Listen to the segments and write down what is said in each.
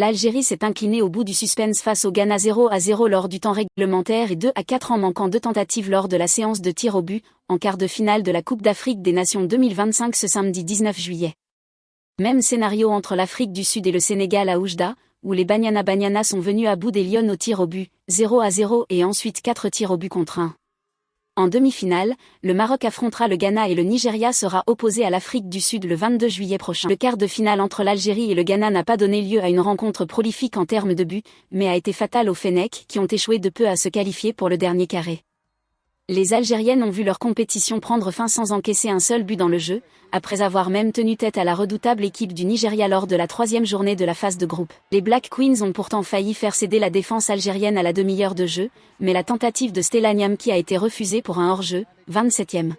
L'Algérie s'est inclinée au bout du suspense face au Ghana 0-0 lors du temps réglementaire et 2-4 en manquant 2 tentatives lors de la séance de tir au but, en quart de finale de la Coupe d'Afrique des Nations 2025 ce samedi 19 juillet. Même scénario entre l'Afrique du Sud et le Sénégal à Oujda, où les Banyana sont venus à bout des Lions au tir au but, 0-0 et ensuite 4 tirs au but contre 1. En demi-finale, le Maroc affrontera le Ghana et le Nigeria sera opposé à l'Afrique du Sud le 22 juillet prochain. Le quart de finale entre l'Algérie et le Ghana n'a pas donné lieu à une rencontre prolifique en termes de buts, mais a été fatale aux Fennecs qui ont échoué de peu à se qualifier pour le dernier carré. Les Algériennes ont vu leur compétition prendre fin sans encaisser un seul but dans le jeu, après avoir même tenu tête à la redoutable équipe du Nigeria lors de la 3e journée de la phase de groupe. Les Black Queens ont pourtant failli faire céder la défense algérienne à la demi-heure de jeu, mais la tentative de Stella Niamki a été refusée pour un hors-jeu, 27e.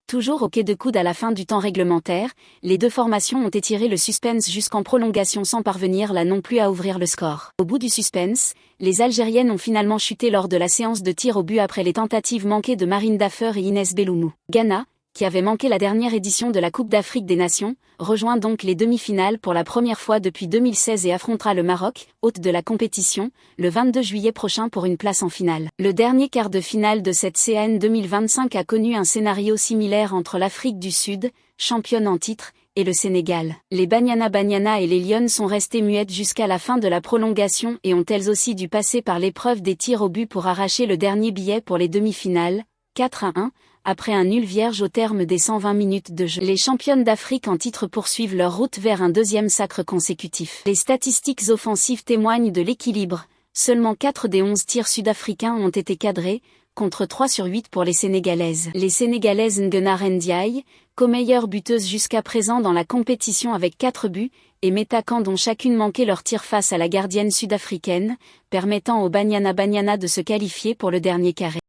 Toujours au quai de coude à la fin du temps réglementaire, les deux formations ont étiré le suspense jusqu'en prolongation sans parvenir là non plus à ouvrir le score. Au bout du suspense, les Algériennes ont finalement chuté lors de la séance de tir au but après les tentatives manquées de Marine Daffer et Inès Belloumou. Ghana, qui avait manqué la dernière édition de la Coupe d'Afrique des Nations, rejoint donc les demi-finales pour la première fois depuis 2016 et affrontera le Maroc, hôte de la compétition, le 22 juillet prochain pour une place en finale. Le dernier quart de finale de cette CAN 2025 a connu un scénario similaire entre l'Afrique du Sud, championne en titre, et le Sénégal. Les Banyana et les Lions sont restées muettes jusqu'à la fin de la prolongation et ont elles aussi dû passer par l'épreuve des tirs au but pour arracher le dernier billet pour les demi-finales, 4-1, après un nul vierge au terme des 120 minutes de jeu. Les championnes d'Afrique en titre poursuivent leur route vers un deuxième sacre consécutif. Les statistiques offensives témoignent de l'équilibre. Seulement 4 des 11 tirs sud-africains ont été cadrés, contre 3 sur 8 pour les Sénégalaises. Les Sénégalaises Nguena Ndiaye, co-meilleures buteuses jusqu'à présent dans la compétition avec 4 buts, et Meta Kand ont chacune manqué leur tir face à la gardienne sud-africaine, permettant aux Banyana de se qualifier pour le dernier carré.